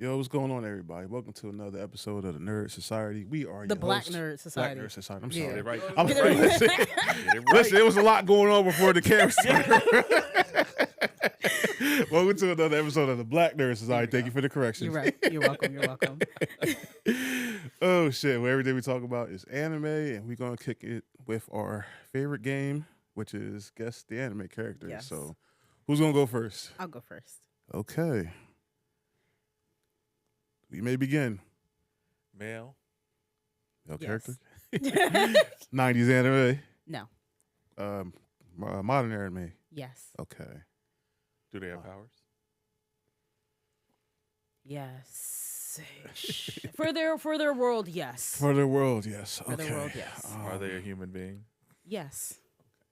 Yo, what's going on, everybody? Welcome to another episode of the Nerd Society. We are The your Black hosts. Nerd Society. Black Nerd Society. I'm Yeah. sorry. Get it right. I'm Get it right. listen, Get it right. listen, it was a lot going on before the camera started. Welcome to another episode of the Black Nerd Society. Thank you for the correction. You're right. You're welcome. You're welcome. Oh, shit. Well, everything we talk about is anime, and we're going to kick it with our favorite game, which is Guess the Anime Character. Yes. So, who's going to go first? I'll go first. Okay. We may begin. Male. Male Yes. character? 90s anime? No. Modern anime? Yes. Okay. Do they have powers? Yes. For their world, yes. For the world, yes. For okay. the world, yes. Are they a human being? Yes.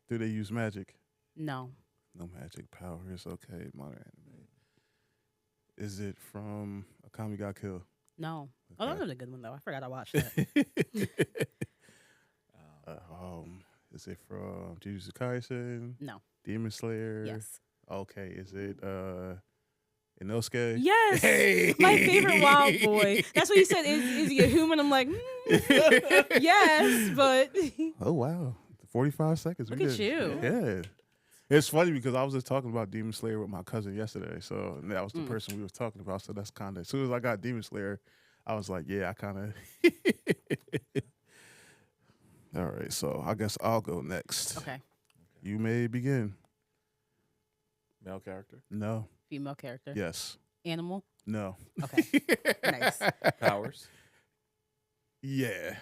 Do they use magic? No. No magic powers. Okay, modern anime. Is it from Akame ga Kill? No. Oh, that Okay. was a good one though. I forgot I watched that. Is it from Jujutsu Kaisen? No. Demon Slayer? Yes. Okay, is it Inosuke? Yes. Hey! My favorite wild boy. That's what you said. Is he a human? I'm like, yes, but Oh, wow. 45 seconds. Look We at did- you. Yeah. It's funny because I was just talking about Demon Slayer with my cousin yesterday. So that was the Mm. person we was talking about. So that's kind of, as soon as I got Demon Slayer, I was like, yeah, I kind of. All right. So I guess I'll go next. okay. You may begin. Male character. No. Female character. Yes. Animal. No. Okay. Nice. Powers. Yeah.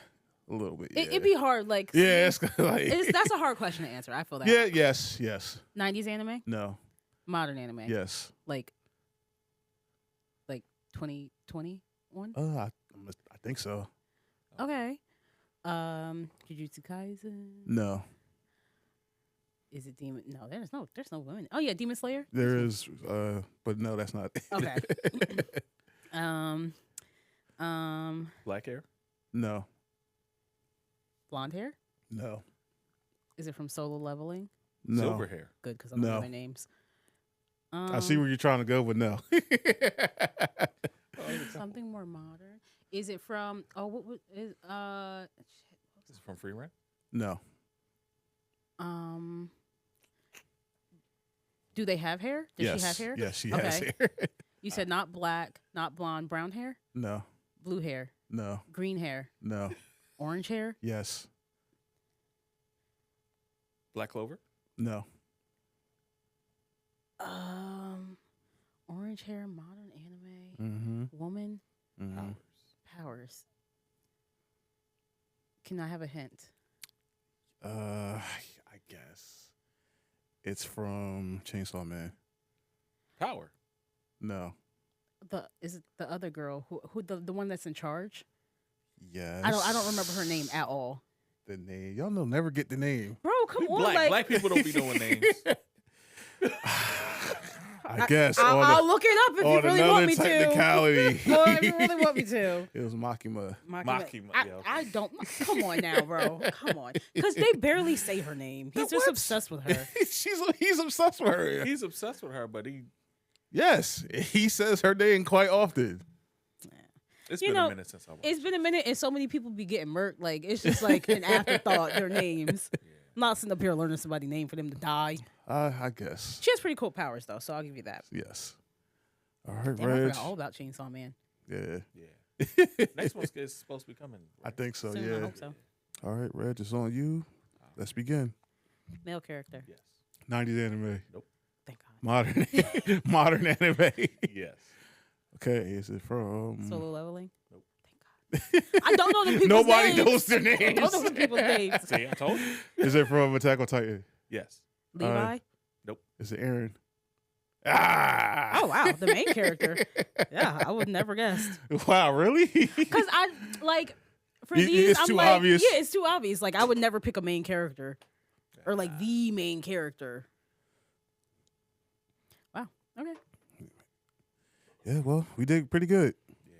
A little bit. Yeah. It'd be hard. Like, Yeah. It's like. that's a hard question to answer. I feel that. Yeah. Yes. Yes. 90s anime, No. modern anime. Yes. Like 2021. I think so. Okay. Jujutsu Kaisen. No. Is it Demon? No, there's no women. Oh yeah, Demon Slayer. There is, but no, that's not. Okay. um, Black hair. No. blonde hair. No. Is it from Solo Leveling? No. Silver hair. Good, because I don't know No. their names. I see where you're trying to go, but no. Something more modern. Is it from? Oh, what is This is from Free Rent. No. Do they have hair? Does Yes. she have hair? Yes, she Okay. has hair. You said not black, not blonde, brown hair, No. blue hair, No. green hair, No. orange hair. Yes. Black Clover. No. Orange hair, modern anime, Mm-hmm. woman, Mm-hmm. powers. Can I have a hint? I guess it's from Chainsaw Man. Power. No. Is it the other girl who the one that's in charge? Yes. I don't remember her name at all. The name. Y'all know never get the name. Bro, come We on, black. like Black people don't be knowing names. I guess. I'll look it up if you on really another want me to. technicality. Well, if you really want me to. It was Makima. Makima, I, yeah. I don't. Come on now, bro. Come on, because they barely say her name. He's just What? obsessed with her. He's obsessed with her. He's obsessed with her, but Yes, he says her name quite often. it's You been know, a minute since I watched. It's been a minute, and so many people be getting murked. Like it's just like an afterthought. Their names. I'm not sitting up here learning somebody's name for them to die. I guess. She has pretty cool powers though, so I'll give you that. Yes. All right, Damn, I Reg. forgot all about Chainsaw Man. Yeah, Yeah. Next one is supposed to be coming. I think so. Soon, yeah. I hope so. All right, Reg, it's on you. Let's begin. Male character. Yes. 90s anime. Thank God. Modern modern anime. Yes. Okay, is it from Solo Leveling. Nope. Thank God. I don't know the people's Nobody names. knows their I names. don't know the people's names. See, I told you. Is it from Attack on Titan? Yes. Levi. Is it Aaron? Ah! Oh wow, the main character. Yeah, I would never guessed. Wow, really? Because I like for It- these. it's I'm too like, obvious. Yeah, it's too obvious. Like I would never pick a main character or like the main character. Wow. Okay. Yeah, well, we did pretty good. Yeah.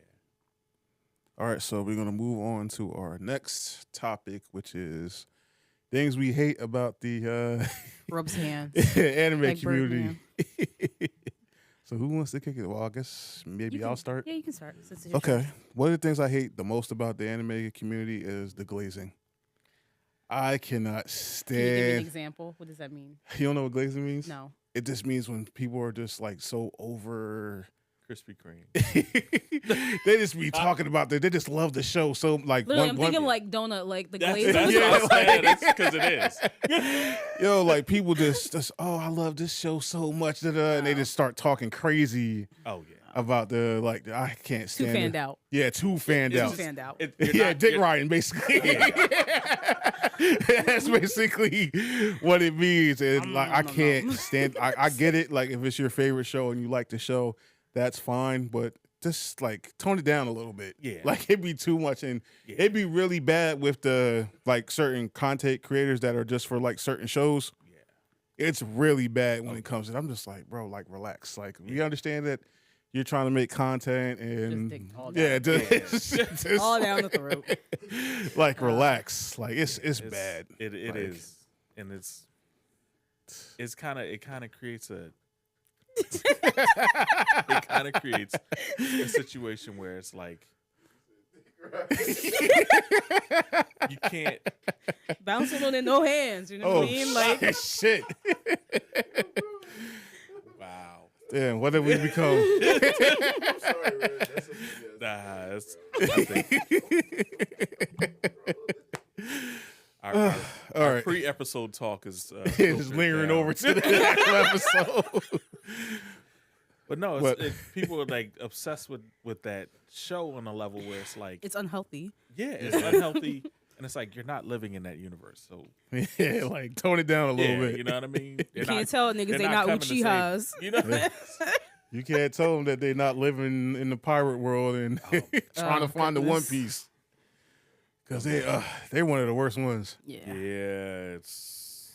All right, so we're going to move on to our next topic, which is things we hate about the Rubs hands. anime Like community. So So who wants to kick it? Well, I guess maybe I'll start. Yeah, you can start. Since it's your Okay. turn. One of the things I hate the most about the anime community is the glazing. I cannot Can you give me an stand. example? What does that mean? You don't know what glazing means? No. It just means when people are just like so over. Krispy Kreme. They just be talking about that. They just love the show. So like, Literally, I'm thinking like donut, like the glaze. That's Yeah, what I'm saying. That's because it is. yo, like people just oh, I love this show so much, and they just start talking crazy Oh yeah. about the like. I can't Too stand fanned it. out. Yeah, too fanned Too out. fanned out. Yeah, Dick Ryan, basically. That's basically what it means. And like, I can't stand. I get it. Like, if it's your favorite show and you like the show, that's fine. But just like tone it down a little bit. Yeah. Like it'd be too much, and it'd be really bad with the like certain content creators that are just for like certain shows. Yeah. It's really bad when it comes to. I'm just like, bro, like relax. Like we understand that. You're trying to make content and just all down the throat. Like relax, like it's bad. It like, is, and it kind of creates a a situation where it's like you can't bouncing on it, no hands. You know what I mean? Like shit. Wow. Damn, what did we become? I'm sorry, Red. That's Nah, I think our pre-episode talk is it's lingering over to the actual episode. But no, people are like obsessed with that show on a level where it's like it's unhealthy. Yeah, it's unhealthy, and it's like you're not living in that universe. So yeah, like tone it down a little bit. You know what I mean? You can't tell niggas they not Uchihas. You know, you can't tell them that they're not living in the pirate world and trying to find the One Piece because they're one of the worst ones. Yeah, it's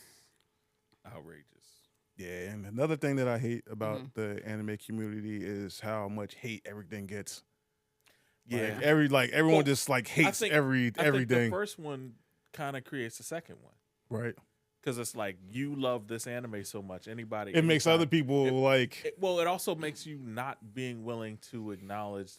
outrageous. Yeah, and another thing that I hate about the anime community is how much hate everything gets. Yeah, everyone just like hates everything. I think the first one kind of creates the second one, right? Because it's like you love this anime so much. It makes other people it also makes you not being willing to acknowledge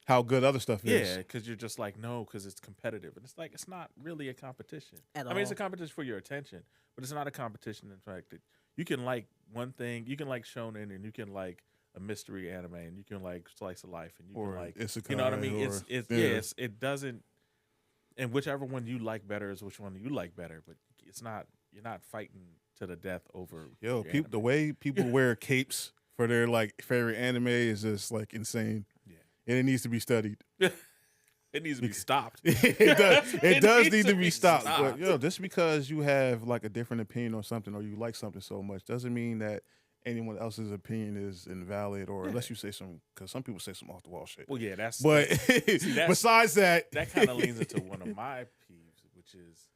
how good other stuff is. Yeah, because you're just like no, because it's competitive, and it's like it's not really a competition. At all. I mean, it's a competition for your attention, but it's not a competition in fact that you can like one thing, you can like shonen, and you can like a mystery anime, and you can like slice of life, and you can like isekai, you know what I mean. It doesn't, and whichever one you like better is which one you like better, but it's not. You're not fighting to the death over. The way people wear capes for their like favorite anime is just like insane. Yeah, and it needs to be studied. It needs to be stopped. It does need to be stopped. But just because you have like a different opinion on something or you like something so much doesn't mean that anyone else's opinion is invalid, or unless you say because some people say some off the wall shit. Well, yeah, that's. But besides that, that kind of leans into one of my peeves, which is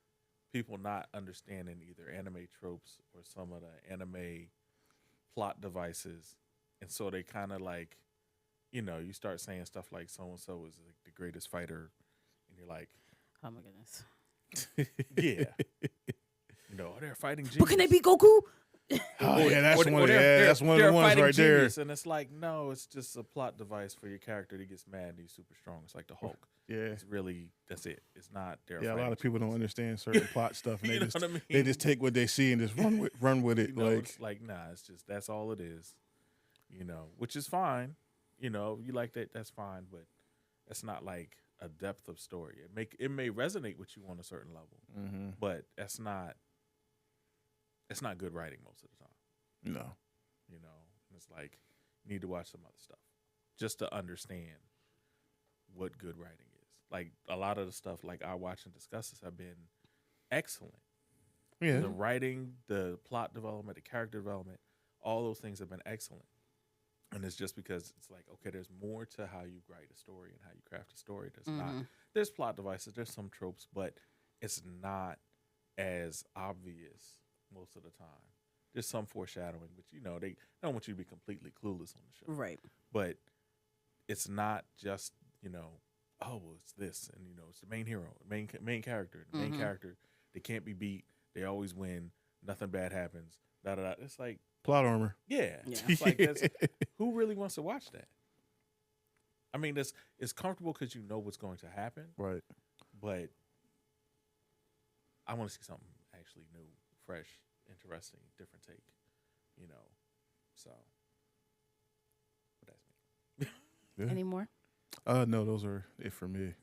people not understanding either anime tropes or some of the anime plot devices, and so they kind of like, you know, you start saying stuff like so and so is like the greatest fighter, and you're like, oh my goodness, yeah, you know, they're fighting genius. But can they beat Goku? Oh, yeah, that's one of the ones right there. And it's like, no, it's just a plot device for your character that gets mad and he's super strong. It's like the Hulk. Yeah, it's really that's it. It's not. Yeah, a lot of people don't understand certain plot stuff, and they they just take what they see and just run with it. You know, it's like nah, it's just that's all it is. You know, which is fine. You know, you like that, that's fine, but that's not like a depth of story. It may resonate with you on a certain level, but it's not good writing most of the time. No. You know, it's like you need to watch some other stuff just to understand what good writing is. Like a lot of the stuff like I watch and discuss have been excellent. Yeah. The writing, the plot development, the character development, all those things have been excellent. And it's just because it's like, okay, there's more to how you write a story and how you craft a story. There's plot devices, there's some tropes, but it's not as obvious most of the time. There's some foreshadowing, but you know, they don't want you to be completely clueless on the show. Right. But it's not just, you know, oh, well, it's this, and you know, it's the main hero, main character. The main character, they can't be beat. They always win. Nothing bad happens. Da da da. It's like, Plot armor. Yeah. Yeah. It's like who really wants to watch that? I mean, it's comfortable because you know what's going to happen, Right. but I want to see something actually new, fresh, interesting, different take. You know, so. But that's me. Yeah. Any more? No, those are it for me.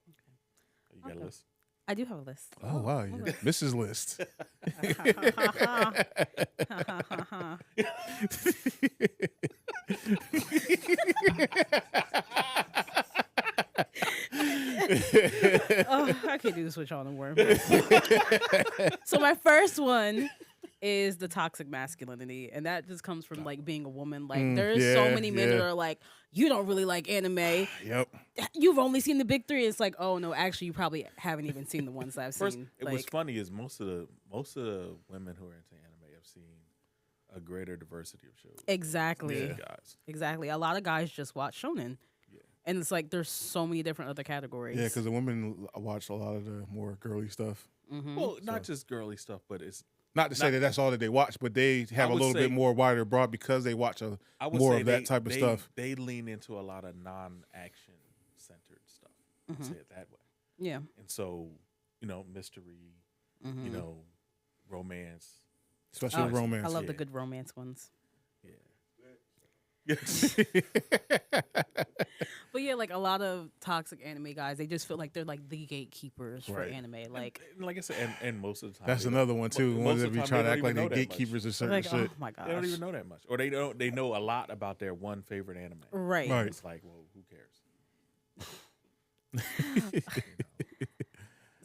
You got a Okay. list? I do have a list. Oh wow, yeah. Mrs. List. Oh, I can't do this with y'all no more. So my first one is the toxic masculinity, and that just comes from like being a woman. Like there's so yeah, many men that yeah. are like, you don't really like anime. Yep. You've only seen the big three. It's like, oh no, actually, you probably haven't even seen the ones that I've First, seen. what's Like, funny is most of the women who are into anime have seen a greater diversity of shows. exactly, than guys. exactly. A lot of guys just watch shonen, Yeah. and it's like there's so many different other categories. Yeah, because the women watch a lot of the more girly stuff. Well, not just girly stuff, but it's Not to say that that's all that they watch, but they have a would little say- bit more wider broad because they watch I would more say of that type of stuff. They lean into a lot of non-action centered stuff. I'll say it that way. yeah. And so, mystery, romance. Especially Oh, romance. I love the Yeah. good romance ones. Yeah. But yeah, like a lot of toxic anime guys, they just feel like they're like the gatekeepers for Right. anime. Like, And like I said, and most of the time That's they another don't- one too. most Ones of that the be time trying to they act don't like even they know that much. gatekeepers of certain like shit. oh my gosh. They don't even know that much, or they know a lot about their one favorite anime. Right. Right. It's like, well, who cares?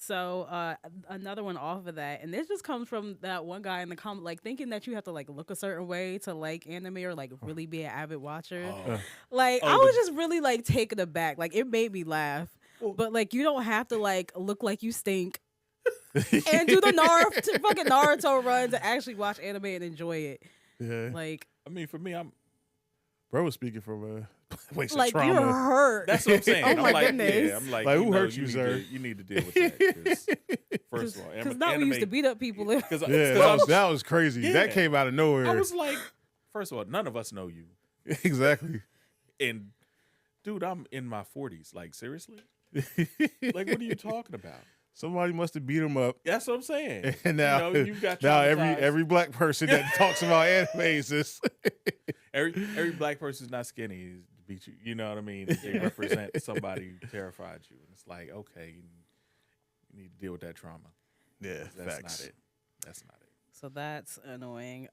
So another one off of that, and this just comes from that one guy in the comment, like thinking that you have to like look a certain way to like anime or like really be an avid watcher. Like I Oh, was just really like taken aback. Like it made me laugh. Well- But like you don't have to like look like you stink and do the fucking Naruto run to actually watch anime and enjoy it. Yeah. Like I mean, for me, Bro was speaking from place of like trauma. you're hurt. that's what I'm saying. Oh I'm my like, goodness. Yeah, I'm like, Like, who know, hurt you, need sir? to- you need to deal with that. First of all, Because not we used to beat up people. Because Yeah, that was crazy. Yeah. That came out of nowhere. I was like, first of all, none of us know you, exactly. and dude, I'm in my 40s. Like seriously, like what are you talking about? Somebody must have beat him up. That's what I'm saying. And now, you got now traumatized. every black person that talks about animes is every black person's not skinny is to beat you. You know what I mean? They represent somebody who terrified you, and it's like, okay, you need to deal with that trauma. yeah, That's facts. not it. That's not it. So that's annoying.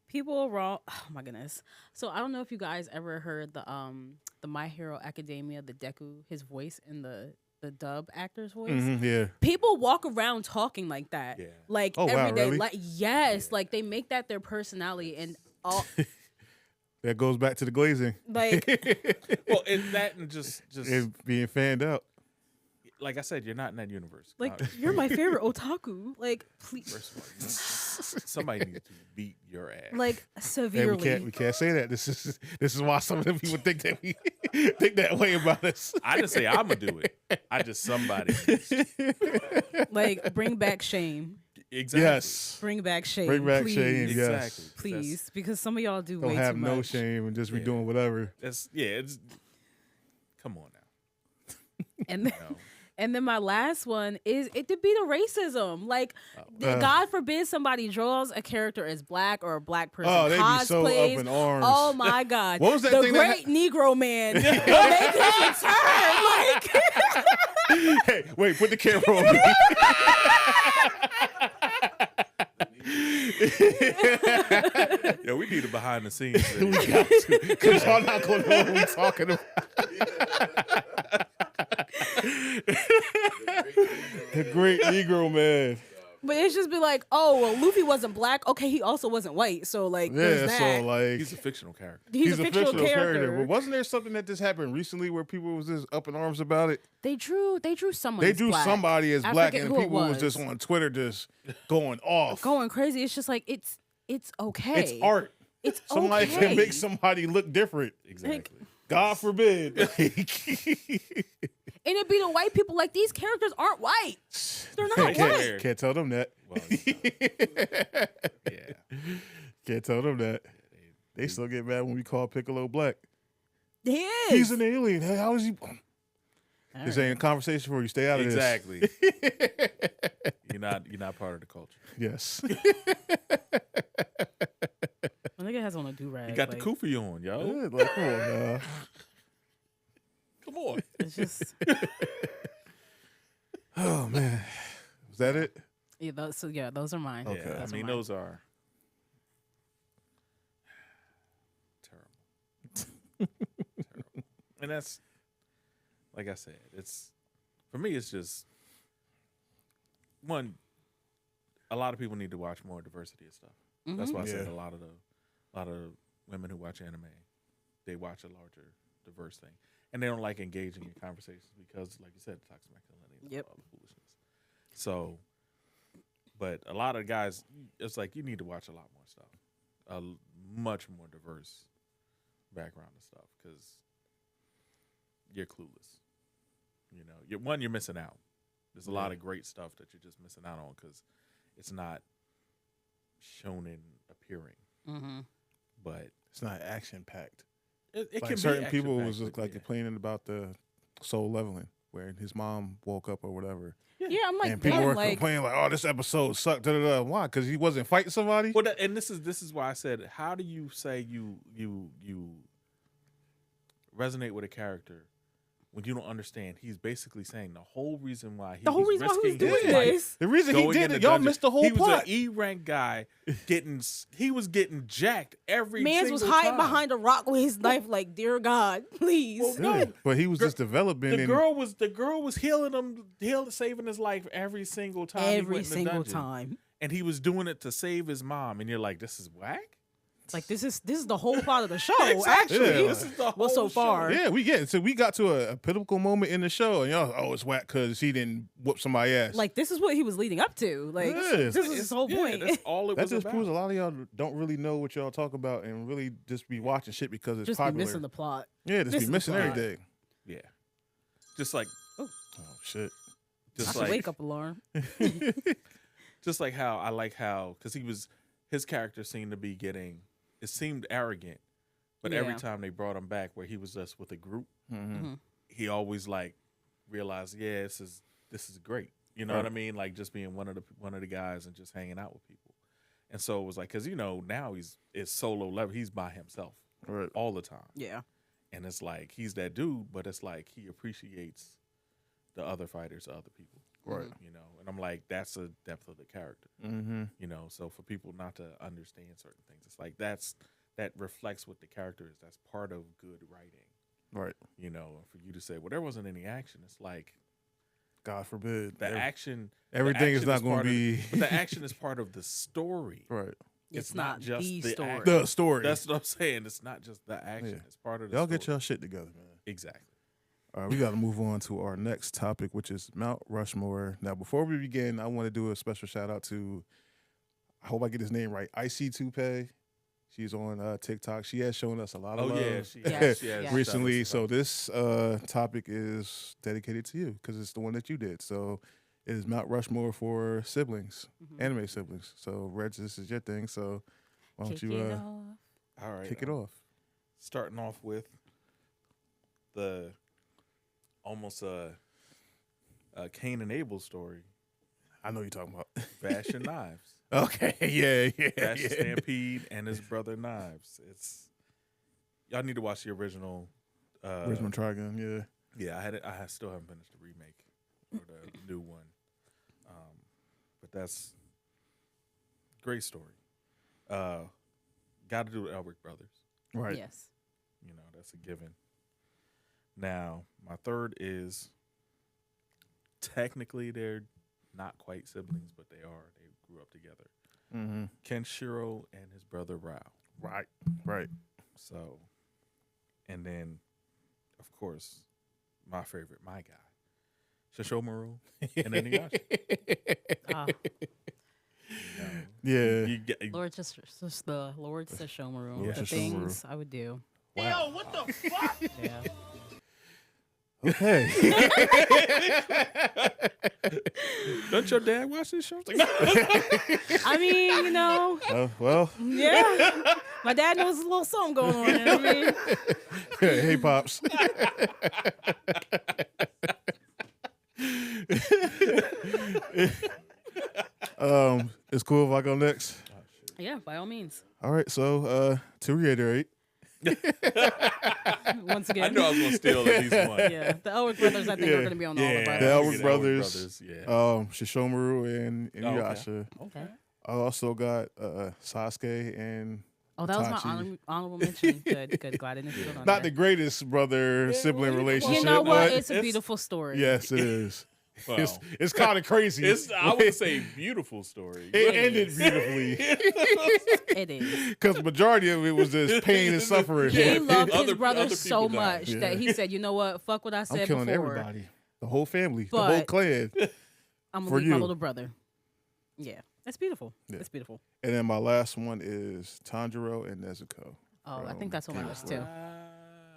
People wrong. Oh my goodness. So I don't know if you guys ever heard the My Hero Academia, the Deku, his voice in the dub actor's voice. Yeah, People walk around talking like that, Yeah. like Oh, wow, every day. really? Like yes, like they make that their personality, and all that goes back to the glazing like Well, it's that and just and being fanned out. like I said, you're not in that universe. like you're my favorite otaku. Like please, First of all, somebody needs to beat your ass. like Hey, severely. we can't say that. This is why some of the people think that we think that way about us. I didn't say I'm gonna do it. I just somebody. Like bring back shame. Exactly. Yes, Bring back shame. bring back please. shame. Yes, Exactly. Please, because some of y'all do don't way have too no much. shame and just be Yeah. doing whatever. That's it's. Come on now. And then, No. and then my last one is it to be the racism. Like, Uh. God forbid somebody draws a character as black or a black person Oh, they be so up cosplays. in arms. Oh my God! What was that the thing that Great Negro Man will make his return. Like, Hey, wait, put the camera on me. Yeah, we need a behind the scenes. We got to, because y'all not going to know what we're talking about. The Great Negro Man. but it's just be like, oh well, Luffy wasn't black. Okay, he also wasn't white. So like, Yeah, there's so that. like He's a fictional character. He's a fictional character. But wasn't there something that just happened recently where people was just up in arms about it? They drew someone. They as drew black. somebody as I black, forget and who it people was just was. on Twitter just going off. going crazy. It's just like it's okay. It's art. It's Somebody okay. can make somebody look different. Exactly. God forbid. And it be the white people like these characters aren't white. They're not They white. can't. Can't tell them that. Well, yeah. Can't tell them that. They still get mad when we call Piccolo black. He is. He's an alien. Hey, how is he? All This right. ain't a conversation for you. Stay out of Exactly. this. You're not part of the culture. Yes. My nigga has on a do rag. You got the kufi on, yo. Yeah, like, come on, now. Come on. It's just Oh man, was that it? yeah. Those are mine. Okay. Yeah, I Those are mean, mine. those are terrible. Terrible. And that's, like I said, it's, for me, it's just, one, a lot of people need to watch more diversity of stuff. That's why I said Yeah. a lot of women who watch anime, they watch a larger, diverse thing. And they don't like engaging in conversations because, like you said, toxic masculinity and all the foolishness. So, but a lot of guys, it's like you need to watch a lot more stuff, a much more diverse background of stuff, because you're clueless. You know, you're missing out. There's a lot of great stuff that you're just missing out on because it's not shonen appearing. Mm-hmm. But It's not action packed. it Like can certain be people action-packed, was just but like complaining about the soul leveling, where his mom woke up or whatever, Yeah, I'm like, and people damn, were like, complaining like, "Oh, this episode sucked." Da, da, da. Why? Because he wasn't fighting somebody. Well, and this is why I said, how do you say you resonate with a character when you don't understand? He's basically saying the whole reason why the whole was reason why he was risking his doing life this. The reason he going did in the it, y'all dungeon. missed the whole He was plot. an E-rank guy he was getting jacked every Mans was single hiding time. behind a rock with his knife, like, dear God, please. Well, no, Yeah, but he was just developing. The and girl was healing him, saving his life every single time. he Every went in the single dungeon. time. And he was doing it to save his mom. And you're like, this is whack? Like, this is the whole plot of the show, Exactly. actually. Yeah. This is the Well, so whole show. far. Yeah, we got to a pinnacle moment in the show, and y'all, oh, it's whack because he didn't whoop somebody ass. Like, this is what he was leading up to. Like, Yeah. this is his whole point. That's all it that was just about. proves a lot of y'all don't really know what y'all talk about, and really just be watching shit because it's Just be popular. missing the plot. Yeah, just be missing the missing plot. everything. Yeah. Just like, Oh shit. just That's a like, wake up alarm. just like how I like how, because his character seemed to be it seemed arrogant, but every Yeah. time they brought him back where he was just with a group, Mm-hmm. he always like realized, yeah, this is great. You know what I mean? Like just being one of the guys and just hanging out with people. And so it was like, because now it's solo level. He's by himself Right. all the time. Yeah. And it's like he's that dude, but it's like he appreciates the other fighters, the other people. Right. You know, and I'm like, that's a depth of the character. Mm-hmm. You know, so for people not to understand certain things, it's like that reflects what the character is. That's part of good writing. Right. You know, and for you to say, well, there wasn't any action, it's like God forbid. the action. Everything is not going part to of- be but the action is part of the story. right. It's not just the the story. act- The story. That's what I'm saying. It's not just the action. Yeah. It's part of the Y'all story. get y'all shit together, man. Exactly. All right, we got to move on to our next topic, which is Mount Rushmore. Now, before we begin, I want to do a special shout out to, I hope I get his name right, Icy Toupe. She's on TikTok. She has shown us a lot of Oh love yeah, Yes, she has yes. recently. stuff. So this topic is dedicated to you because it's the one that you did. So it is Mount Rushmore for siblings, anime siblings. So Reg, this is your thing. So why don't Kick you it off. All right, kick it off? starting off with the almost a Cain and Abel story. I know you're talking about. Bash and Knives. Okay, yeah. Bash Stampede and his brother Knives. It's y'all need to watch the original. Richmond Trigun, yeah. Yeah, I still haven't finished the remake or the new one. But that's great story. Got to do the Elric brothers. Right. Yes. You know, that's a given. Now, my third is technically they're not quite siblings, but they are. They grew up together. Mm-hmm. Kenshiro and his brother Rao. Right. So, and then, of course, my favorite, my guy, Shishomaru and Inuyasha. Ah, You know, Yeah. you get, Lord, just the Lord Sesshomaru. Lord The Sesshomaru. things I would do. wow. Yeah. Hey. Don't your dad watch this show? I mean, you know, Well, yeah. My dad knows a little something going on. You know what I mean? hey, Pops. It's cool if I go next. Yeah, by all means. All right, so to reiterate, Once I again. knew I was gonna steal at least one. Yeah, the Elric brothers, I think, are going to be on all the the brothers. Elric The brothers, yeah. Shishomaru and Oh, okay. Inuyasha. Okay. I also got Sasuke and Oh, that was my Itachi. honorable mention. Good. Glad I didn't put it on Not the there. great brother sibling relationship. You know what? but It's a beautiful story. yes, it is. Well, It's kind of crazy. I would say beautiful story. it ended beautifully It is. because majority of it was just pain and suffering. He Yeah. loved his Other brothers so people died. much that he said, you know what? Fuck what I I'm said killing before. everybody, the whole family, the whole But- clan. I'm For going to leave my you. little brother. Yeah. It's beautiful. Yeah. It's beautiful. And then my last one is Tanjiro and Nezuko. Oh, I think that's on my list too.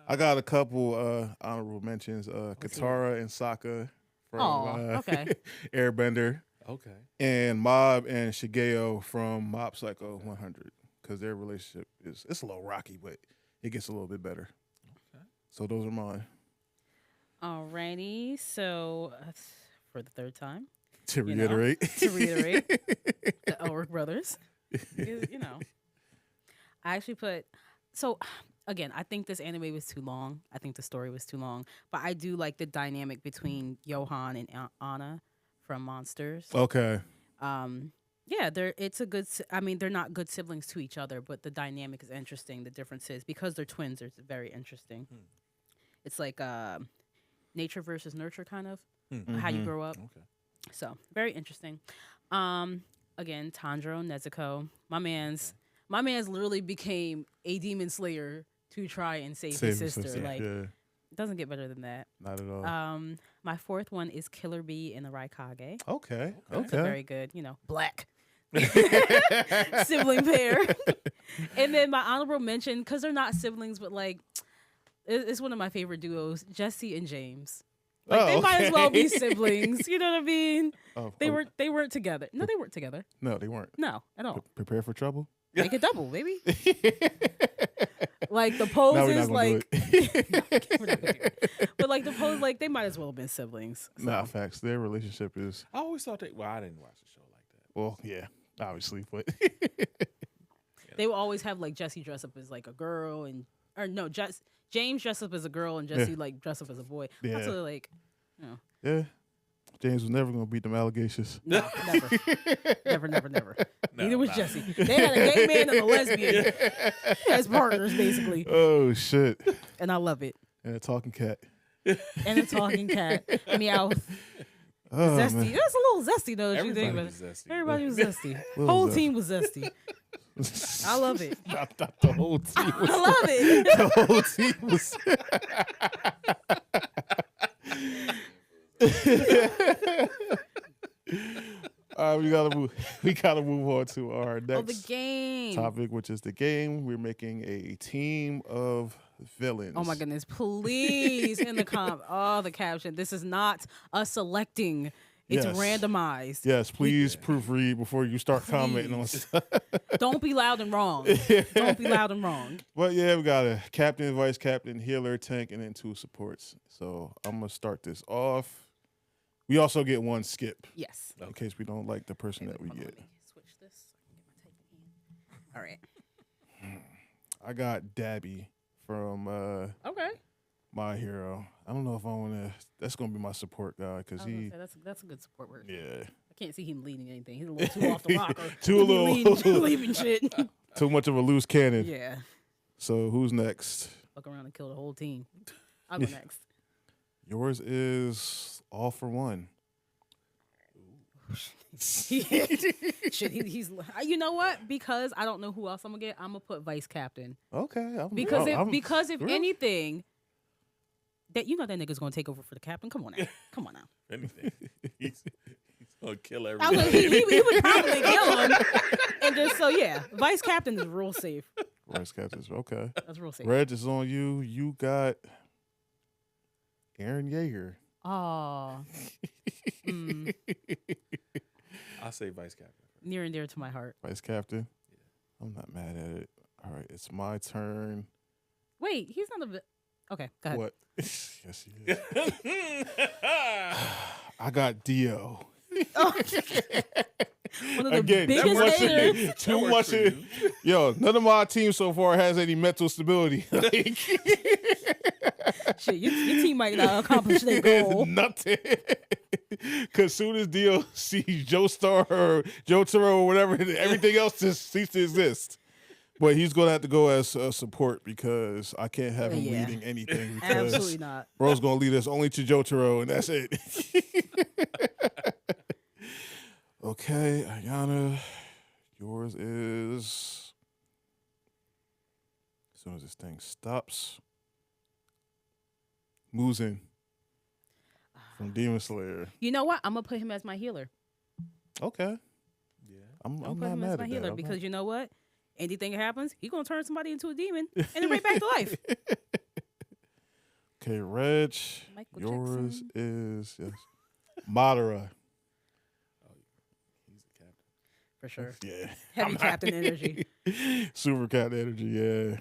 I got a couple honorable mentions. Katara and Sokka from Oh, okay. Airbender. Okay. And Mob and Shigeo from Mob Psycho 100 because their relationship it's a little rocky, but it gets a little bit better. Okay. So those are mine. Alrighty. So, for the third time, To You know, reiterate, the Elric brothers. Because, you know, I actually put. So, again, I think this anime was too long. I think the story was too long. But I do like the dynamic between Johan and Anna from Monsters. okay. Yeah, it's a good. I mean, they're not good siblings to each other, but the dynamic is interesting. The differences because they're twins. It's very interesting. It's like nature versus nurture, kind of how you grow up. Okay. So very interesting. Again, Tanjiro, Nezuko. My man's literally became a demon slayer to try and save his sister. Like, yeah, it doesn't get better than that. not at all. My fourth one is Killer Bee and the Raikage. Okay, It's a okay. very good, black sibling pair. And then my honorable mention, because they're not siblings, but like, it's one of my favorite duos, Jesse and James. Like, they might as well be siblings. You know what I mean? Oh, They weren't together. No, they weren't together. No, they weren't. No, at all. Prepare for trouble. Make it double, baby. Like the No, we're poses, not gonna like do it. we're not gonna do it. But like the pose, like they might as well have been siblings. So. Nah, facts. Their relationship is I always thought that. Well, I didn't watch the show like that. well, yeah, obviously, but They will always have like Jesse dress up as like a girl, James dress up as a girl and Jesse like dress up as a boy. Yeah. That's really like, yeah, James was never gonna beat them allegations. no, never. No, Neither was nah. Jesse. They had a gay man and a lesbian as partners, basically, Oh shit! and I love it. And a talking cat. And a talking cat. Meow. Oh, Zesty. man. That's a little zesty though. If you think Everybody about was it. zesty. Everybody was zesty. Little Whole zesty. team was zesty. I love it. Not the whole team. Was, I love it. the whole team was. All right, we gotta move on to our Oh, the next game. topic, which is the game. We're making a team of villains. Oh my goodness! Please, in the the caption. This is not us selecting. It's Yes. randomized. Yes, please proofread before you start commenting on stuff. Don't be loud and wrong. Don't be loud and wrong. But yeah, we got a captain, vice captain, healer, tank, and then 2 supports. So I'm gonna start this off. We also get 1 skip Yes. in case we don't like the person that we Hold on, get. let me switch this. So I can get my typing in. All right. I got Dabby from Okay. My Hero. I don't know if I want to. That's gonna be my support guy because I was gonna he. say, that's a good support word. Yeah, I can't see him leading anything. He's a little too off the rocker. Too to be little- leaving shit. too much of a loose cannon. Yeah. So who's next? Fuck around and kill the whole team. I'll go next. Yours is All for One. Shit, he's. You know what? Because I don't know who else I'm gonna get. I'm gonna put vice captain. Okay. Because I'm- if really? anything, that that nigga's gonna take over for the captain. Come on now. Come on now. Anything. he's gonna kill I everybody. would, he would probably kill him. And just vice captain is real safe. Vice captain's okay. That's real safe. Reg is on you. You got Aaron Yeager. Oh, I'll say vice captain. near and dear to my heart. Vice captain. I'm not mad at it. All right, it's my turn. Wait, he's not okay, go ahead. What? Yes, he is. I got Dio. One of the Again, biggest haters. too much. Yo, none of my team so far has any mental stability. Like, Shit, your team might not accomplish their goal. nothing. Because soon as Dio sees Joe Star or Joe Toro or whatever, everything else just ceases to exist. But he's going to have to go as support because I can't have him Yeah. leading anything. Because Absolutely not. Bro's going to lead us only to Joe Toro, and that's it. Okay, Ayana, yours is, as soon as this thing stops, Muzin from Demon Slayer. You know what? I'm gonna put him as my healer. Okay. Yeah. I'm I'm put not him mad as at my that. healer I'm because not- you know what? Anything that happens, he's gonna turn somebody into a demon and then right back to life. Okay, Reg, Michael yours Jackson. is, yes, Madara. He's the captain. For sure. Yeah. Heavy captain energy. Super cat energy, yeah.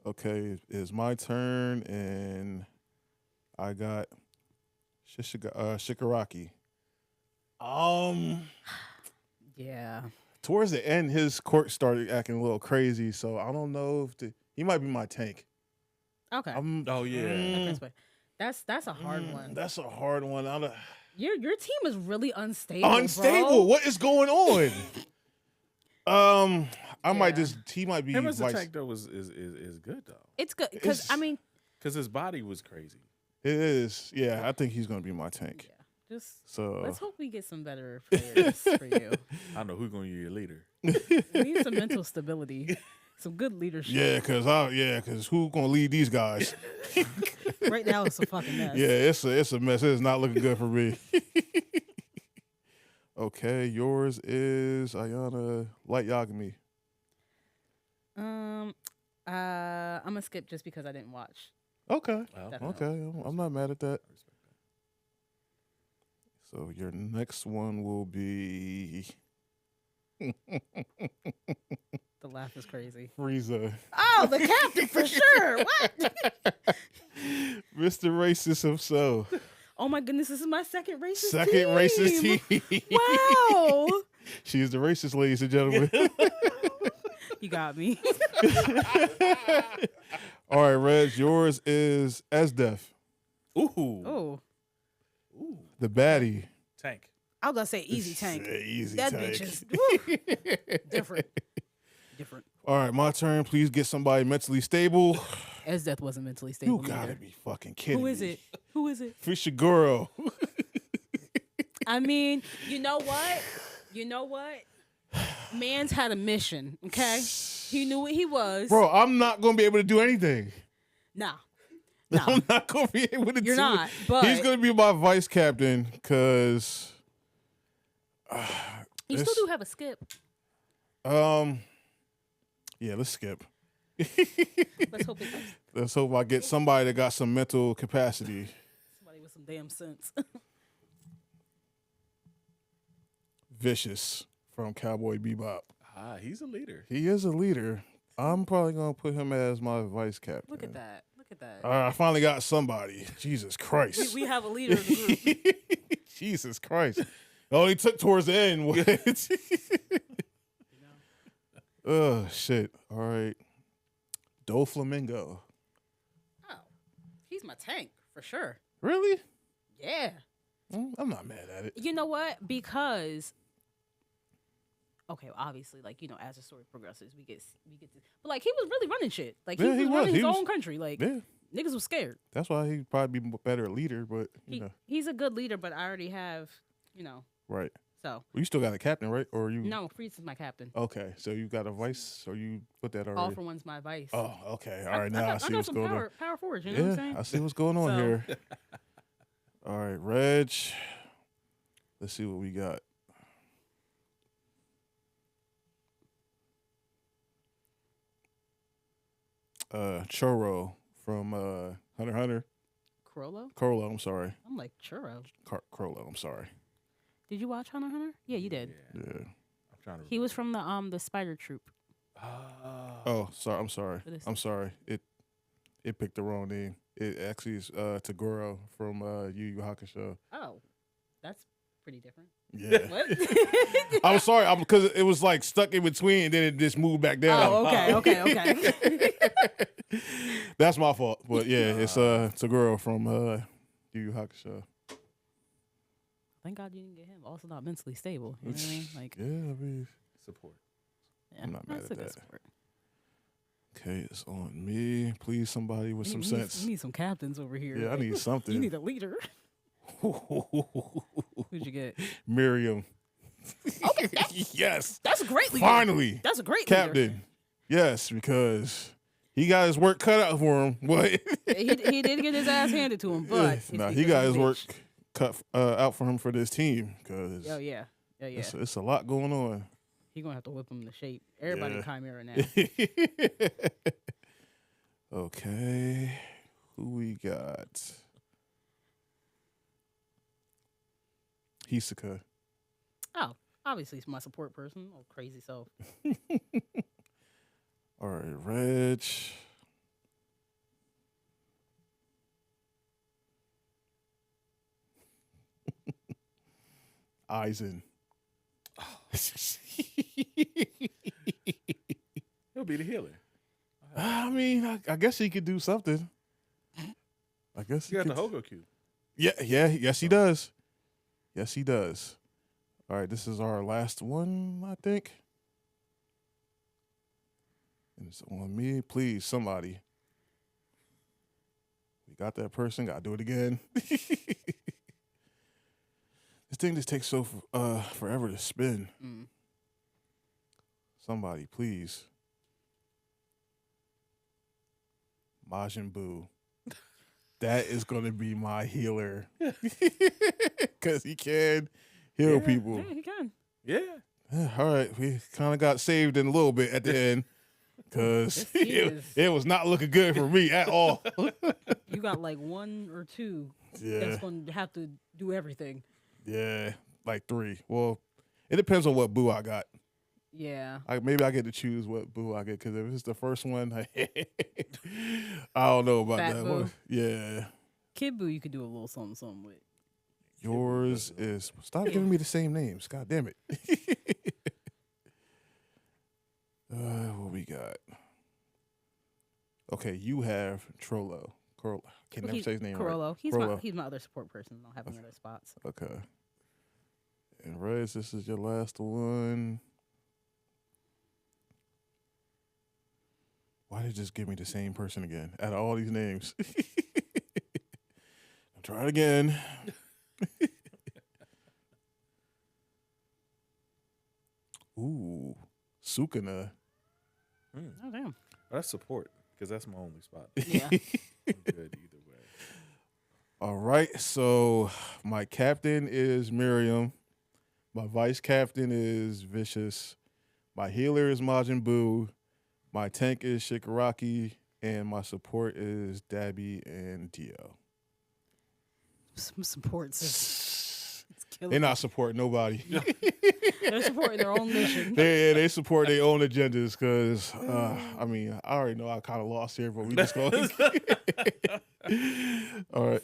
Okay, it's my turn, and I got Shigaraki. Yeah. Towards the end, his quirk started acting a little crazy, so I don't know if he might be my tank. Okay. Oh yeah. Mm, That's a hard one. That's a hard one. Your team is really unstable. Unstable. Bro. What is going on? I might Yeah. he might be Him as a vice. tank though is good though. It's good because It's- I mean, Because his body was crazy. It is. Yeah, I think he's gonna be my tank. yeah. Just So let's hope we get some better players for you. I don't know who's gonna be your leader. We need some mental stability, some good leadership. yeah, cause who gonna lead these guys? Right now it's a fucking mess. Yeah, it's a mess. It's not looking good for me. Okay, yours is Ayana Light Yagami. I'm gonna skip just because I didn't watch. Okay. Well, Definitely. Okay, I'm not mad at that. I respect that. So your next one will be The laugh is crazy. Frieza. Oh, the captain for sure. What? Mr. Racist himself. Oh my goodness, this is my second racist Second team. racist team. Wow. She is the racist, ladies and gentlemen. You got me. All right, Reg, yours is Esdef, Ooh. Oh, Ooh. the baddie. Tank. I was gonna say easy tank. Yeah, easy That tank. bitch is woo, different. Different. All right, my turn. Please get somebody mentally stable. As death wasn't mentally stable. You gotta either. be fucking kidding Who is me. it? Who is it? Fushiguro. I mean, you know what? You know what? Man's had a mission, okay? He knew what he was. Bro, I'm not gonna be able to do anything. Nah. I'm not gonna be able to You're do not, it. but- He's gonna be my vice captain because You still do have a skip. yeah, let's skip. Let's hope it comes Let's hope I get somebody that got some mental capacity. somebody with some damn sense. Vicious from Cowboy Bebop. Ah, he's a leader. He is a leader. I'm probably gonna put him as my vice captain. Look at that. Look at that. I finally got somebody. Jesus Christ. We have a leader of the group. Jesus Christ. It only took towards the end. What? Oh shit. All right. Doflamingo. Oh, he's my tank for sure. Really? Yeah. I'm not mad at it. You know what? Because okay, well, obviously, like as the story progresses, we get to, but like he was really running shit. Like Yeah, he he was was. running He his was- own country. Like Yeah. niggas was scared. That's why he'd probably be a better leader, but He's a good leader, but I already have right. so Well, you still got a captain, right? Or you no, Freeze is my captain. Okay, so you got a vice, or you put that already? All for one's my vice. Oh, okay. All right, now I see got what's some going power, on. power forward. You know what I'm saying? Yeah, I see what's going on So- here. All right, Reg. Let's see what we got. Choro from Hunter x Hunter. Crollo? Crollo, I'm sorry. I'm like churro. Crollo, I'm sorry. Did you watch Hunter x Hunter? Yeah, you did. Yeah. Yeah. I'm trying to. He was from the Spider Troop. Oh, sorry. I'm sorry. What is I'm sorry. It picked the wrong name. It actually is Tagoro from Yu Yu Hakusho. Oh, that's pretty different. Yeah. What? I'm sorry, because it was like stuck in between, and then it just moved back down. Oh, okay. That's my fault. But yeah, it's Tagoro from Yu Yu Hakusho. Thank God you didn't get him. Also not mentally stable. You know what I mean? Like, Yeah, I mean, Support. yeah, I'm not mad that's at a good that. sport. okay, it's on me. Please, somebody with some We sense. need some captains over here. Yeah, I need something. You need a leader. Who'd you get? Miriam. Okay, Yes. that's a great leader. Finally. That's a great leader. Captain. Yes, because he got his work cut out for him. But He did get his ass handed to him, but he got his work cut out for him for this team. Because Oh yeah. it's a lot going on. He gonna have to whip him into shape. Everybody Yeah. Chimera now. Okay. Who we got? Hisoka. Oh, obviously he's my support person. Oh, crazy self. All right, Reg. Aizen. He'll be the healer. I mean, I guess he could do something. I guess You got the could. Hogo cube. Yes, he does. Yes, he does. All right, this is our last one, I think. And it's on me. Please, somebody. We got that person. Got to do it again. This thing just takes so forever to spin. Mm. Somebody, please. Majin Buu. That is going to be my healer. Because he can heal people. Yeah, he can. Yeah. All right, we kind of got saved in a little bit at the end. Because Yes, he is. it was not looking good for me at all. You got like one or two Yeah. that's gonna have to do everything. Yeah, like 3. Well, it depends on what Boo I got. Yeah. Maybe I get to choose what Boo I get because if it's the first one, I don't know about Fat that Boo. one. Yeah, Kid Boo you could do a little something with. yours is stop giving me the same names. God damn it. What we got? Okay, you have Trollo. Can never say his name Corollo. right. He's Corollo. my other support person. I don't have any other spots. Okay. And Rez, this is your last one. Why did it just give me the same person again? Out of all these names. I'll try it again. Ooh. Sukuna. Oh damn. That's support because that's my only spot. Yeah. I'm good either way. All right. So my captain is Miriam. My vice captain is Vicious. My healer is Majin Buu. My tank is Shigaraki. And my support is Dabby and Dio. Some supports. It's killing They're not supporting nobody. They're supporting their own mission. they support their own agendas because, I mean, I already know I kind of lost here, but we just go. All right.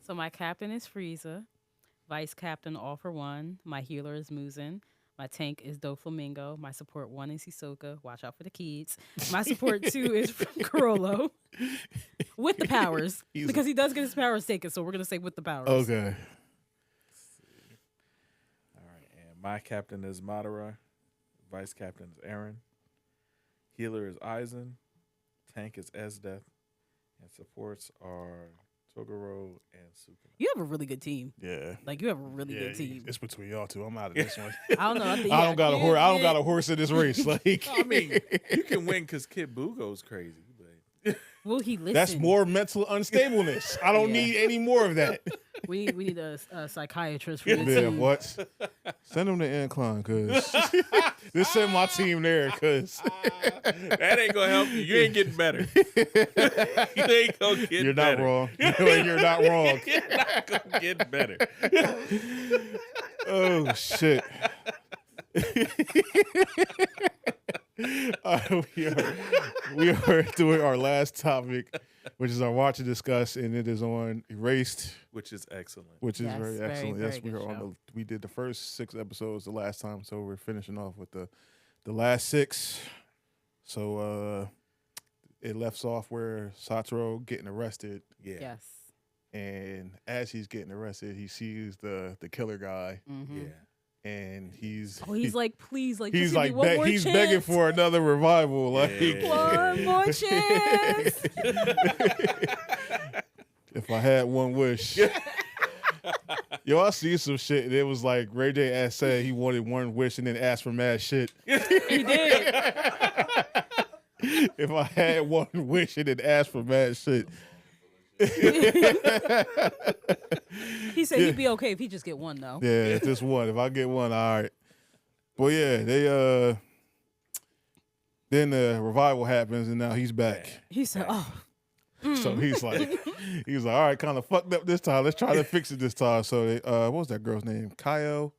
So my captain is Frieza. Vice captain All for One. My healer is Muzin. My tank is Doflamingo. My support 1 is Hisoka. Watch out for the kids. My support 2 is Corollo. With the powers. Because he does get his powers taken, so we're going to say with the powers. Okay. All right. And my captain is Madara. Vice captain is Aaron. Healer is Aizen. Tank is Esdeath. And supports are Toguro and Sukuna. You have a really good team. Yeah. Like, you have a really good team. It's between y'all two. I'm out of this one. I don't know. I don't got a horse. I don't got a horse in this race. Like, I mean, you can win because Kid Buu goes crazy, but Will he listen? that's more mental unstableness. I don't Yeah. need any more of that. We need a psychiatrist for your Yeah, team. what? Send them to Incline, cause just send my team there, cause That ain't gonna help you. You ain't getting better. You ain't gonna get you're not better. wrong. You're not wrong. You're not gonna get better. Oh shit. We are doing our last topic, which is our watch and discuss, and it is on Erased, Which is excellent. which is Yes, very very, excellent. very Yes, we good are on show. we did the first 6 episodes the last time, so we're finishing off with the last 6. So it left off where Satoru getting arrested, Yeah. Yes. and as he's getting arrested, he sees the killer guy, Mm-hmm. Yeah. and he's Oh, he's like, please, like, he's just give me like one more he's chance. begging for another revival, like Yeah. One more chance. if I had one wish. Yo, I see some shit. And it was like Ray J asked said he wanted one wish and then asked for mad shit. He did. If I had one wish and then asked for mad shit. He said he'd be okay if he just get one, though. Yeah, just one. If I get one, all right. But yeah, they then the revival happens and now he's back. He said, oh. So he's like, all right, kind of fucked up this time. Let's try to fix it this time. So they, what was that girl's name? Kaio.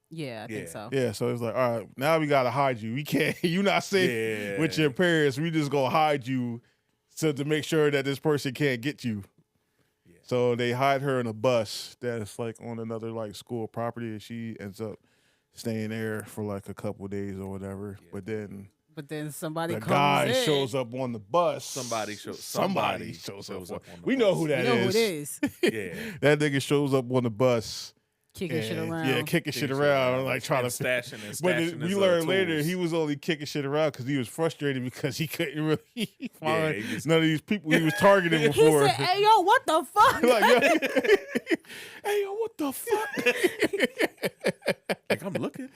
Yeah, I think Yeah. so. Yeah. So it's like, all right, now we gotta hide you. We can't. You not safe Yeah. with your parents. We just gonna hide you, so to make sure that this person can't get you. Yeah. So they hide her in a bus that's like on another like school property, and she ends up staying there for like a couple of days or whatever. Yeah. But then somebody The comes guy in. shows up on the bus. Somebody shows up. on the We know bus. who that You know who is. it is. Yeah. That nigga shows up on the bus. Kicking shit and- around. Yeah, kicking shit around, like trying and to. stashing and But stashing we his, learned later tools. he was only kicking shit around because he was frustrated because he couldn't really find he just- none of these people he was targeting He before. said, hey, yo, what the fuck? Like, yo, hey, yo, what the fuck? Like, I'm looking.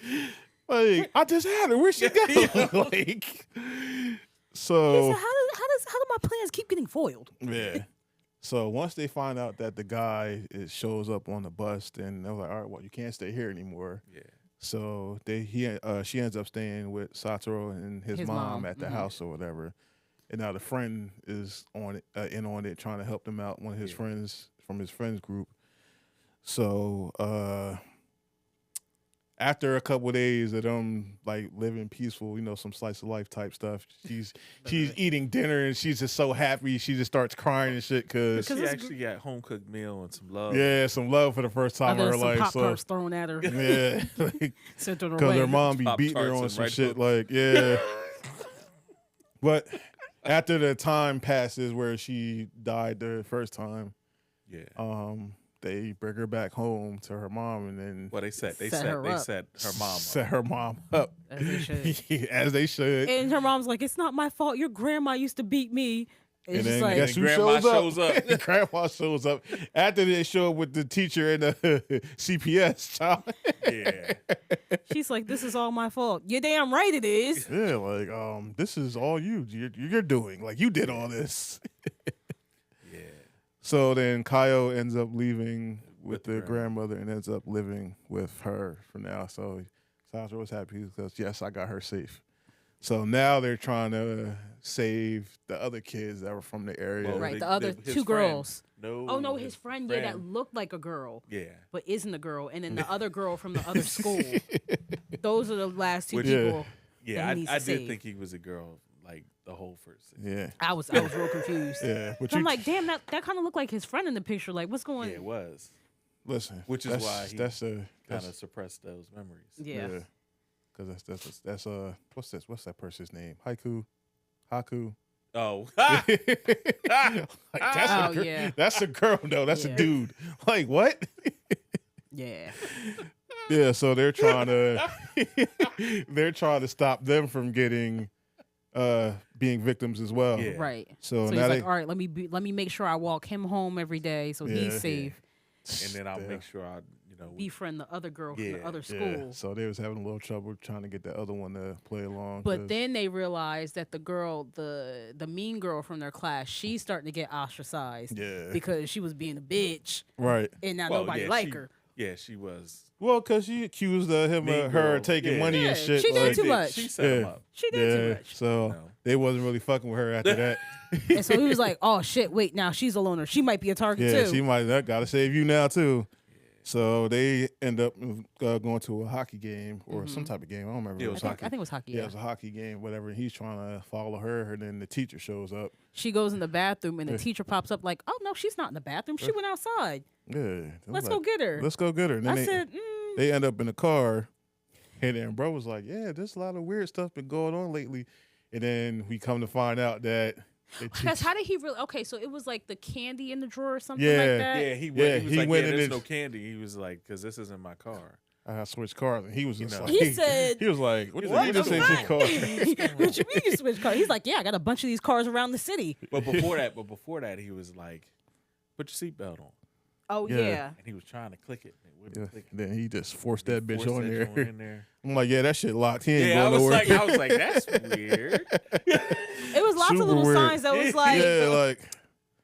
Like, I just had her. Where'd she go? Like, He so said, how do my plans keep getting foiled? yeah. So once they find out that the guy shows up on the bus, then they're like, all right, well, you can't stay here anymore. Yeah. So she ends up staying with Satoru and his mom at the house or whatever. And now the friend is on it, in on it, trying to help them out. One of his friends from his friends group. So after a couple of days of them like living peaceful, some slice of life type stuff, she's eating dinner and she's just so happy. She just starts crying and shit because She actually got home cooked meal and some love. yeah, some love for the first time in her Some life. pop So tarts thrown at her. yeah, Sent her because away. her mom be Pop beating her Tarts on and some Red shit. Books. Like yeah, but after the time passes where she died the first time, Yeah. they bring her back home to her mom, and then Well, they set Set her up. her mom set up. her mom up As they should. as they should. And her mom's like, it's not my fault. Your grandma used to beat me. And It's then just like, guess who Grandma shows shows up? up. Grandma shows up after they show up with the teacher and the CPS child. Yeah. she's like, this is all my fault. You're damn right it is. Yeah, like this is all you're doing. Like you did all this. Yeah. So then Kaio ends up leaving with the the grandmother and ends up living with her for now. So Sasha was happy because yes, I got her safe. So now they're trying to save the other kids that were from the area. Well, Right, they- the other his two friend. girls. No. Oh, no, his friend, yeah, that looked like a girl, Yeah. but isn't a girl. And then the other girl from the other school. Those are the last two Which- people. Yeah. that he needs I to did save. think he was a girl like the whole first season. Yeah, I was real confused. yeah. But So I'm like, damn, that kind of looked like his friend in the picture. Like, what's going Yeah, it was. listen, Which is why he that's Kind of suppressed those memories. Yeah. Because that's what's that person's name? Haku. Oh. Like, that's Oh, a girl. yeah. That's a girl, though. That's Yeah. a dude. Like what? Yeah. Yeah, so they're trying to stop them from getting being victims as well. Yeah. Right. So, So now he's they like, all right, let me make sure I walk him home every day so Yeah. he's safe. And then I'll make sure I, befriend the other girl from the Yeah, other school. Yeah. So they was having a little trouble trying to get the other one to play along. But 'cause- then they realized that the girl, the mean girl from their class, she's starting to get ostracized yeah, because she was being a bitch, right. and now Well, nobody yeah, like she- her. Yeah, she was. Well, because she accused him Mean of her girl. taking Yeah. money Yeah, and shit. she did like- too much. She set him Yeah. up. She did too much. So No. they wasn't really fucking with her after that. And so he was like, "Oh shit, wait, now she's a loner. She might be a target Yeah, too." she might. That gotta save you now too. So they end up going to a hockey game or some type of game. I don't remember. Yeah, It was I hockey. think it was hockey. Yeah, Yeah. it was a hockey game, whatever. And he's trying to follow her, and then the teacher shows up. She goes in the bathroom, and the teacher pops up like, "Oh no, she's not in the bathroom. She went outside. Yeah, Let's go get her." Let's go get her. And then I said, they end up in the car, and then bro was like, "Yeah, there's a lot of weird stuff been going on lately." And then we come to find out that "Because how did he really?" Okay, so it was like the candy in the drawer or something Yeah. like that. Yeah, he went. Yeah, he was he like, went yeah, in there's it- no candy. He was like, because this isn't my car. I switched cars, and he was just know. like, He said, he was like, "What, What you the just ain't your fuck? car?" "What you mean you switched cars?" He's like, "Yeah, I got a bunch of these cars around the city." But before that, he was like, put your seatbelt on. Oh Yeah. yeah. And he was trying to click it. And it wouldn't Yeah. click. And then he just forced that bitch Forced on that there. joint in there. I'm like, "Yeah, that shit locked. He ain't Yeah, I going was nowhere." like, that's weird. It was lots Super of little weird. signs that was like, yeah, like.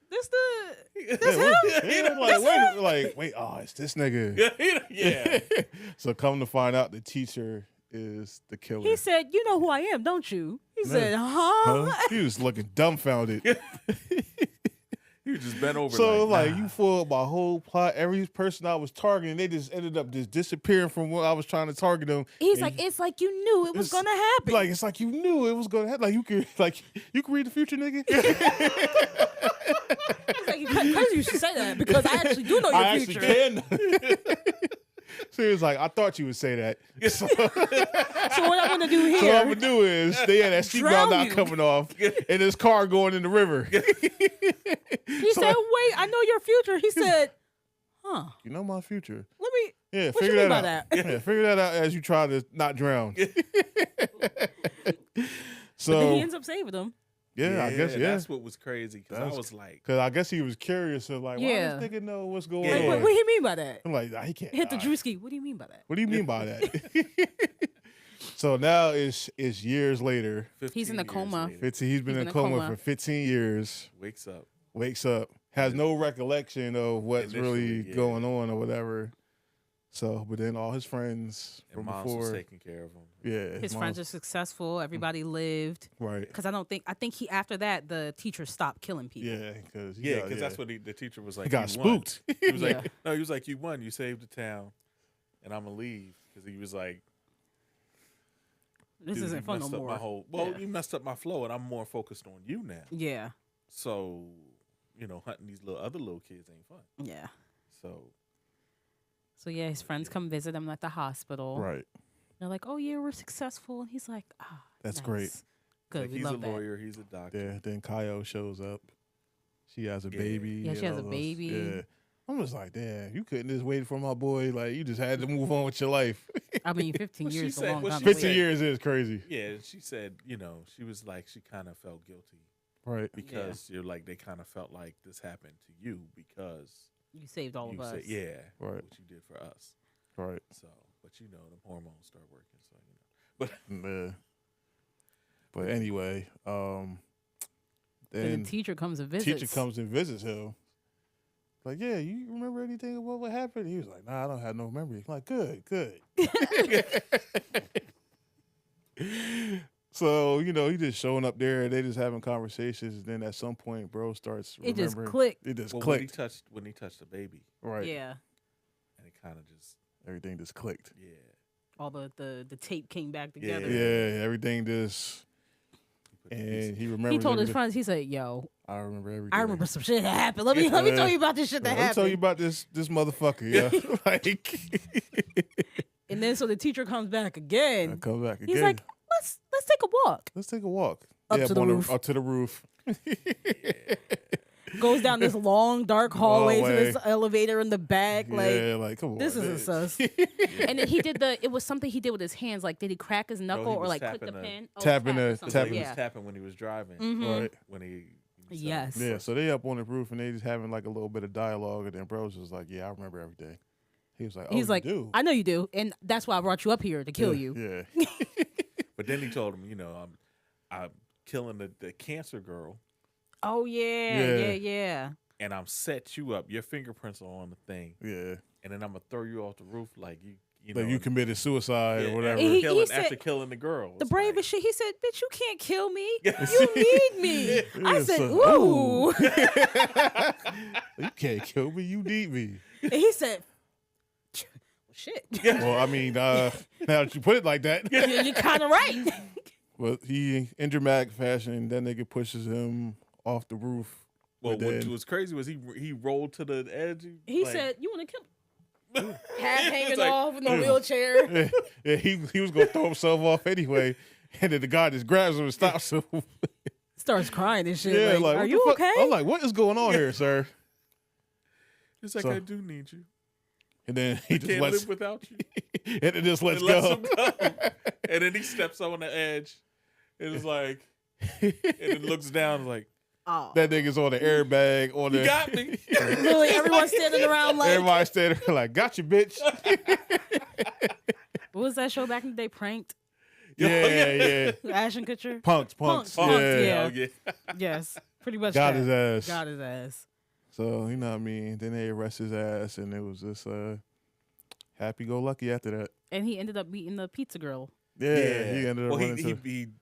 "This the Yeah, wait, oh, it's this nigga. yeah. So come to find out, the teacher is the killer. He said, "You know who I am, don't you?" He No. said, Huh? He was looking dumbfounded. He was just bent over. So like, nah. you foiled my whole plot. Every person I was targeting, they just ended up just disappearing from what I was trying to target them. He's And like, "It's like you knew it was It's- gonna happen." like it's like you knew it was gonna happen. Like you can read the future, nigga. He's like, "Crazy you should say that because I actually do know your I future." actually can. So he was like, I thought you would say that. So, So what I'm gonna do so what here? I'm gonna do is they had that Drown seatbelt not you. coming off, and his car going in the river. He said, "Wait, I know your future." He said, "Huh? You know my future. Let me." Yeah, What you figure mean that by out. that? Yeah, figure that out as you try to not drown. But then So he ends up saving them. yeah, I guess yeah. That's what was crazy because I That's- was like, Because I guess he was curious of like, Yeah. why this nigga know what's going Yeah. Like, on? what do you mean by that? I'm like, nah, he can't. Hit the die. Drewski. What do you mean by that? What do you mean by that? So now it's years later. 15 He's in the years coma. later, 15. He's been He's in been in coma coma. for 15 years. wakes up. Wakes up, has no recollection of what's really Initially, yeah. going on or whatever. So, but then all his friends And from moms was before, taking care of him. yeah, His mom- friends are successful. Everybody lived. right. Because I think he after that the teacher stopped killing people. Yeah, because Yeah, because that's what the teacher was like. he got "You won." spooked. He was Yeah. like, no, he was like, you won. You saved the town, and I'm gonna leave because he was like, This "Dude, isn't you fun no messed up more. my whole. Well, Yeah. you messed up my flow, and I'm more focused on you now. Yeah, So, hunting these other little kids ain't fun. yeah. So Yeah, his friends come visit him at the hospital. Right. They're like, "Oh yeah, we're successful," and he's like, "Ah, That's nice. great. Good, like, we he's a love that." lawyer. He's a doctor. Yeah. Then Kaio shows up. She has a Yeah. baby. Yeah, she and has a all those- baby. Yeah. I'm just like, damn, you couldn't just wait for my boy. Like, you just had to move on with your life. I mean, 15 Well, she years is a said- long well, time. she to 15 wait. years is crazy. Yeah, and she said, she was like, she kind of felt guilty Right. because you're like, they kind of felt like this happened to you because You saved all of you us. said, yeah, Right. what you did for us. Right. So, but the hormones start working. So, but Yeah. But anyway, Then then the teacher comes and visits. teacher comes and visits him. Like, yeah, you remember anything about what happened? He was like, nah, I don't have no memory. I'm like, good. So, he just showing up there. They just having conversations. And then at some point, bro starts It just remembering. clicked. It just when he clicked. touched the baby, Right. Yeah, and it kind of just Everything just clicked. all the tape came back Yeah. together. Yeah, everything just. he put the pieces- And he remembers. He told his everything. friends, he said, "Yo, I remember everything. I remember some shit that happened. Let me tell you about this shit that Let me happened." tell you about this motherfucker, yeah. Like, And then so the teacher comes back I again. come back again. He's like, "Let's take a walk." Let's take a walk. Up to the on roof. Up to the roof. Goes down this long dark hallway to Hallway. this elevator in the back. Like, Yeah, like come on. this isn't man. sus. And then he did it was something he did with his hands. Like, did he crack his knuckle he or was like click the tapping pen? Oh, tapping tap or the- something. So tapping he Yeah. was tapping when he was driving. Mhm. Right. When he was Yes. Yeah, so they up on the roof and they just having like a little bit of dialogue, and then bros was like, "Yeah, I remember everything." He was like, He's you like, do? I know you do, and that's why I brought you up here to kill you. Yeah. But then he told him, I'm killing the cancer girl, Oh Yeah. yeah. and I'm set you up. Your fingerprints are on the thing, Yeah. and then I'm gonna throw you off the roof like you Like you committed suicide or whatever. He after said- killing the girl. The It's bravest shit. He said, "Bitch, you can't kill me. Yes. You need me." I Yeah, said, so- "Ooh." You can't kill me. You need me. And he said, "Shit, Well, I mean, now that you put it like that. you're kind of right." Well, he, in dramatic fashion, that nigga pushes him off the roof. Well, But what then- was crazy was he rolled to the edge. He like- said, "You want to kill?" Half hanging It's like- off in a wheelchair. Yeah, he was gonna throw himself off anyway, and then the guy just grabs him and stops him. Starts crying and shit. Yeah, like, like are what you the fuck? okay? I'm like, what is going on here, sir? It's like So- I do need you. And then he I just can't lets, live without you. and it just lets And lets go. him go. And then he steps on the edge. And it's like, and it looks down like, Oh, That nigga's on the airbag. On you the got me. literally everyone's standing around like. everybody standing there like, got you, bitch. What was that show back in the day? Pranked. yeah. Ashton Kutcher. Punks. Punk'd, Yeah. yeah. Oh, yeah. Yes, pretty much. Got that. his ass. Got his ass. So, you know what I mean? Then they arrest his ass, and it was just happy-go-lucky after that. And he ended up meeting the pizza girl. Yeah, he ended up Well, running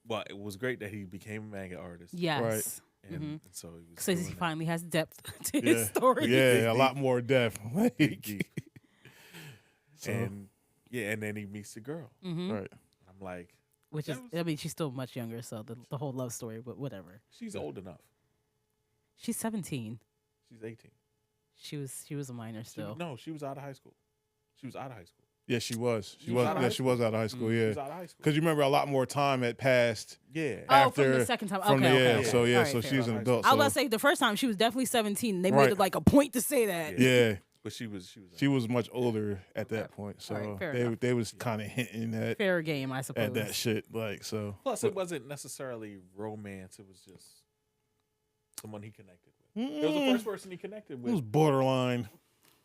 well, it was great that he became a manga artist. Yes. And, Mhm. and so he was. Since he doing that. finally has depth to Yeah. his story. Yeah, a lot more depth. Like, Dig deep. so, And and then he meets the girl. Hmm. right. I'm like, Which is, That I mean, she's still much younger, so the whole love story, but whatever. she's old enough. She's 17. She's 18. She was a minor still. She was out of high school. She was out of high school. Yeah, she was. She She was was. out of Yeah, high she was out of high school. She Yeah, was out of high school. because you remember a lot more time had passed. Yeah. Oh, from the after- second time. From Okay, the, okay, yeah, okay. so yeah, All right, so fair. she was an enough. adult. I was So, about to say the first time she was definitely 17. They Right. made it like a point to say that. yeah, But she was. she was much older at that Okay. point. So All right, fair they enough. they was kind of hinting Fair game, I suppose. at that shit. Like so. Plus, it wasn't necessarily romance. It was just someone he connected with. It was the Mm, first person he connected it was with. borderline.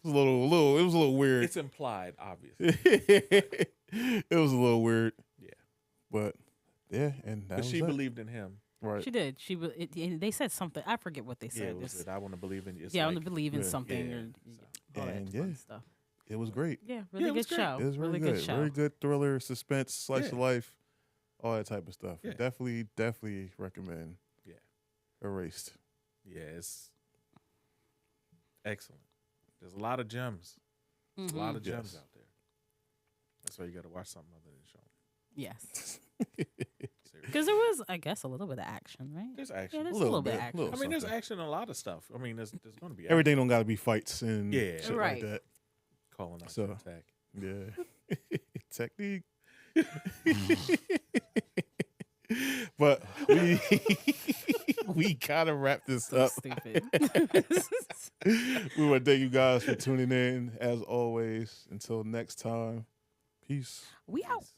It was a little. It was a little weird. It's implied, obviously. It was a little weird. Yeah. But yeah, and that But was she it. believed in him. Right. She did. And they said something. I forget what they Yeah, said. it was It's- that I want to believe in you. It's yeah, I like, want to believe in yeah, something yeah, or so. all that And fun yeah. stuff. It was great. Yeah, really it was good great. show. It was really good good. show. Very good thriller, suspense, slice of Yeah. life, all that type of stuff. Yeah. Definitely recommend. Yeah. Erased. Yeah, it's excellent. There's a lot of gems. There's a Mhm. lot of gems Yes. out there. That's why you got to watch something other than show. Yes. Seriously. Because there was, I guess, a little bit of action, right? There's Yeah, action. there's a Little little bit bit, of action. little I mean, there's something. action in a lot of stuff. I mean, there's going to be action. Everything don't got to be fights and Yeah. shit Right. like that. Calling out So- your attack. Yeah. Technique. But we gotta wrap this So up. stupid. We want to thank you guys for tuning in. As always, until next time, peace. We out. Peace.